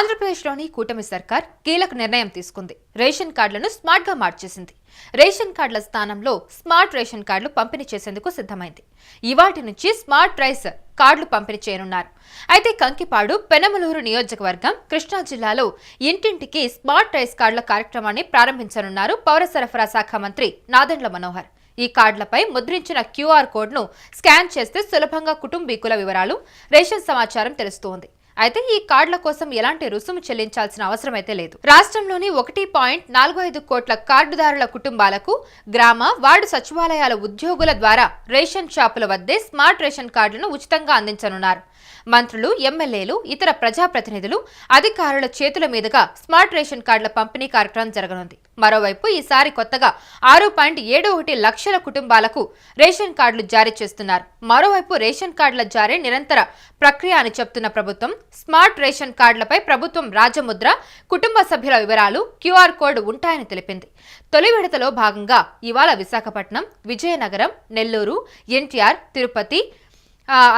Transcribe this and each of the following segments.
ఆంధ్రప్రదేశ్లోని కూటమి సర్కార్ కీలక నిర్ణయం తీసుకుంది. రేషన్ కార్డులను స్మార్ట్ గా మార్చేసింది. రేషన్ కార్డుల స్థానంలో స్మార్ట్ రేషన్ కార్డులు పంపిణీ చేసేందుకు సిద్ధమైంది. ఇవాటి నుంచి స్మార్ట్ రైస్ కార్డులు పంపిణీ చేయనున్నారు. అయితే కంకిపాడు, పెనమలూరు నియోజకవర్గం, కృష్ణా జిల్లాలో ఇంటింటికి స్మార్ట్ రైస్ కార్డుల కార్యక్రమాన్ని ప్రారంభించనున్నారు పౌర సరఫరా శాఖ మంత్రి నాదెండ్ల మనోహర్. ఈ కార్డులపై ముద్రించిన క్యూఆర్ కోడ్ను స్కాన్ చేస్తే సులభంగా కుటుంబీకుల వివరాలు, రేషన్ సమాచారం తెలుస్తోంది. అయితే ఈ కార్డుల కోసం ఎలాంటి రుసుము చెల్లించాల్సిన అవసరం అయితే లేదు. రాష్ట్రంలోని 1.45 కోట్ల కార్డుదారుల కుటుంబాలకు గ్రామ, వార్డు సచివాలయాల ఉద్యోగుల ద్వారా రేషన్ షాపుల వద్దే స్మార్ట్ రేషన్ కార్డులను ఉచితంగా అందించనున్నారు. మంత్రులు, ఎమ్మెల్యేలు, ఇతర ప్రజాప్రతినిధులు, అధికారుల చేతుల మీదుగా స్మార్ట్ రేషన్ కార్డుల పంపిణీ కార్యక్రమం జరగనుంది. మరోవైపు ఈసారి కొత్తగా 6.71 లక్షల కుటుంబాలకు రేషన్ కార్డులు జారీ చేస్తున్నారు. మరోవైపు రేషన్ కార్డుల జారీ నిరంతర ప్రక్రియ అని చెప్తున్న ప్రభుత్వం, స్మార్ట్ రేషన్ కార్డులపై ప్రభుత్వం రాజముద్ర, కుటుంబ సభ్యుల వివరాలు, క్యూఆర్ కోడ్ ఉంటాయని తెలిపింది. తొలి విడతలో భాగంగా ఇవాళ విశాఖపట్నం, విజయనగరం, నెల్లూరు, ఎన్టీఆర్, తిరుపతి,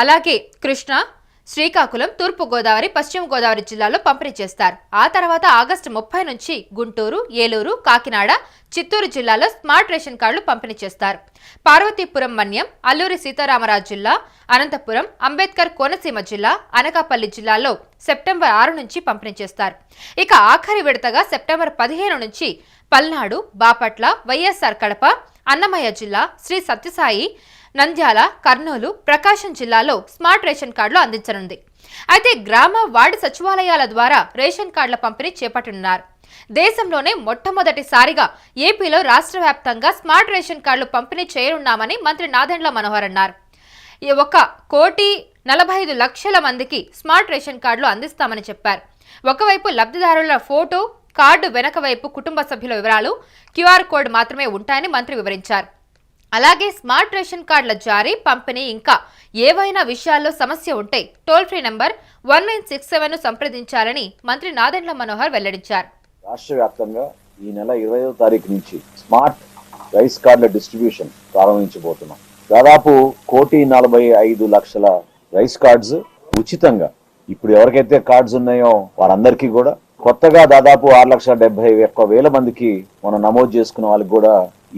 అలాగే కృష్ణా, శ్రీకాకుళం, తూర్పు గోదావరి, పశ్చిమ గోదావరి జిల్లాల్లో పంపిణీ చేస్తారు. ఆ తర్వాత ఆగస్టు 30 నుంచి గుంటూరు, ఏలూరు, కాకినాడ, చిత్తూరు జిల్లాలో స్మార్ట్ రేషన్ కార్డులు పంపిణీ చేస్తారు. పార్వతీపురం, మన్యం, అల్లూరి సీతారామరాజు జిల్లా, అనంతపురం, అంబేద్కర్ కోనసీమ జిల్లా, అనకాపల్లి జిల్లాల్లో సెప్టెంబర్ 6 నుంచి పంపిణీ చేస్తారు. ఇక ఆఖరి విడతగా సెప్టెంబర్ 15 నుంచి పల్నాడు, బాపట్ల, వైఎస్ఆర్ కడప, అన్నమయ్య జిల్లా, శ్రీ సత్యసాయి, నంద్యాల, కర్నూలు, ప్రకాశం జిల్లాలో స్మార్ట్ రేషన్ కార్డులు అందించనుంది. అయితే గ్రామ, వార్డు సచివాలయాల ద్వారా రేషన్ కార్డుల పంపిణీ చేపట్టనున్నారు. దేశంలోనే మొట్టమొదటిసారిగా ఏపీలో రాష్ట్ర వ్యాప్తంగా స్మార్ట్ రేషన్ కార్డులు పంపిణీ చేయనున్నామని మంత్రి నాదెండ్ల మనోహర్ అన్నారు. 1,45,00,000 మందికి స్మార్ట్ రేషన్ కార్డులు అందిస్తామని చెప్పారు. ఒకవైపు లబ్ధిదారుల ఫోటో, కార్డు వెనక వైపు కుటుంబ సభ్యుల వివరాలు, క్యూఆర్ కోడ్ మాత్రమే ఉంటాయని మంత్రి వివరించారు. అలాగే స్మార్ట్ రేషన్ కార్డుల జారీ, పంపిణీ ఇంకా ఏవైనా విషయాల్లో సమస్య ఉంటే టోల్ ఫ్రీ నంబర్ 1967 సంప్రదించాలని మంత్రి నాదెండ్ల మనోహర్ వెల్లడించారు. రాష్ట్ర వ్యాప్తంగా ఈ నెల 25వ తారీఖు నుంచి స్మార్ట్ రైస్ కార్డుల డిస్ట్రిబ్యూషన్ ప్రారంభించబోతున్నాం. దాదాపు 1,45,00,000 రైస్ కార్డ్స్ ఉచితంగా ఇప్పుడు ఎవరికైతే కార్డ్స్ ఉన్నాయో వారందరికీ కూడా, కొత్తగా దాదాపు 6,71,000 మందికి మనం నమోదు చేసుకున్న వాళ్ళకి కూడా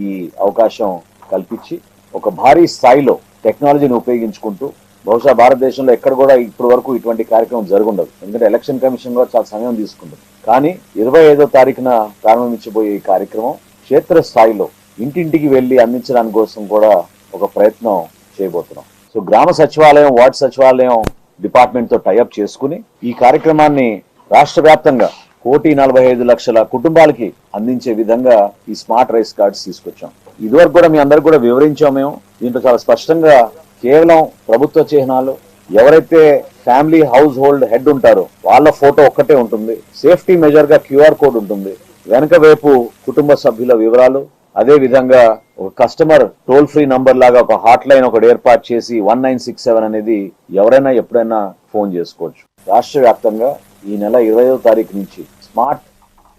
ఈ అవకాశం కల్పించి ఒక భారీ స్థాయిలో టెక్నాలజీని ఉపయోగించుకుంటూ, బహుశా భారతదేశంలో ఎక్కడ కూడా ఇప్పటి వరకు ఇటువంటి కార్యక్రమం జరుగుండదు. ఎందుకంటే ఎలక్షన్ కమిషన్ కూడా చాలా సమయం తీసుకుంటుంది. కానీ 25వ తారీఖున ప్రారంభించబోయే ఈ కార్యక్రమం క్షేత్ర స్థాయిలో ఇంటింటికి వెళ్లి అందించడానికి కోసం కూడా ఒక ప్రయత్నం చేయబోతున్నాం. సో గ్రామ సచివాలయం, వార్డు సచివాలయం డిపార్ట్మెంట్ తో టైఅప్ చేసుకుని ఈ కార్యక్రమాన్ని రాష్ట్ర వ్యాప్తంగా 1,45,00,000 కుటుంబాలకి అందించే విధంగా ఈ స్మార్ట్ రైస్ కార్డ్స్ తీసుకొచ్చాం. ఇదివరకు కూడా మీ అందరికి కూడా వివరించాం. మేము దీంట్లో చాలా స్పష్టంగా కేవలం ప్రభుత్వ చిహ్నాలు, ఎవరైతే ఫ్యామిలీ హౌస్ హోల్డ్ హెడ్ ఉంటారో వాళ్ళ ఫోటో ఒక్కటే ఉంటుంది. సేఫ్టీ మెజర్ గా క్యూఆర్ కోడ్ ఉంటుంది. వెనక వైపు కుటుంబ సభ్యుల వివరాలు, అదే విధంగా ఒక కస్టమర్ టోల్ ఫ్రీ నంబర్ లాగా ఒక హాట్ లైన్ ఒకటి ఏర్పాటు చేసి 1967 అనేది ఎవరైనా ఎప్పుడైనా ఫోన్ చేసుకోవచ్చు. రాష్ట్ర వ్యాప్తంగా ఈ నెల 25వ తారీఖు నుంచి స్మార్ట్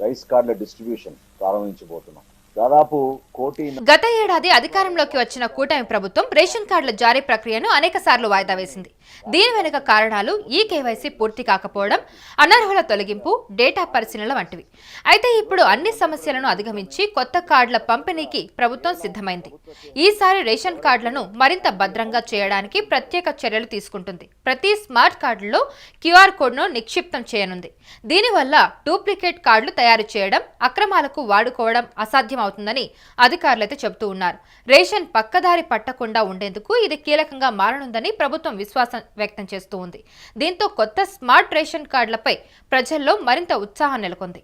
రైస్ కార్డుల డిస్ట్రిబ్యూషన్ ప్రారంభించబోతున్నాం. దాదాపు గత ఏడాది అధికారంలోకి వచ్చిన కూటమి ప్రభుత్వం రేషన్ కార్డుల జారీ ప్రక్రియను అనేక సార్లు వాయిదా వేసింది. దీని వెనుక కారణాలు ఈ కేవైసీ పూర్తి కాకపోవడం, అనర్హుల తొలగింపు, డేటా పరిశీలన వంటివి. అయితే ఇప్పుడు అన్ని సమస్యలను అధిగమించి కొత్త కార్డుల పంపిణీకి ప్రభుత్వం సిద్ధమైంది. ఈసారి రేషన్ కార్డులను మరింత భద్రంగా చేయడానికి ప్రత్యేక చర్యలు తీసుకుంటుంది. ప్రతి స్మార్ట్ కార్డులో క్యూఆర్ కోడ్ను నిక్షిప్తం చేయనుంది. దీనివల్ల డూప్లికేట్ కార్డులు తయారు చేయడం, అక్రమాలకు వాడుకోవడం అసాధ్యం అవుతుందని అధికారులైతే చెబుతూ ఉన్నారు. రేషన్ పక్కదారి పట్టకుండా ఉండేందుకు ఇది కీలకంగా మారనుందని ప్రభుత్వం విశ్వాసం వ్యక్తం చేస్తూ ఉంది. దీంతో కొత్త స్మార్ట్ రేషన్ కార్డులపై ప్రజల్లో మరింత ఉత్సాహం నెలకొంది.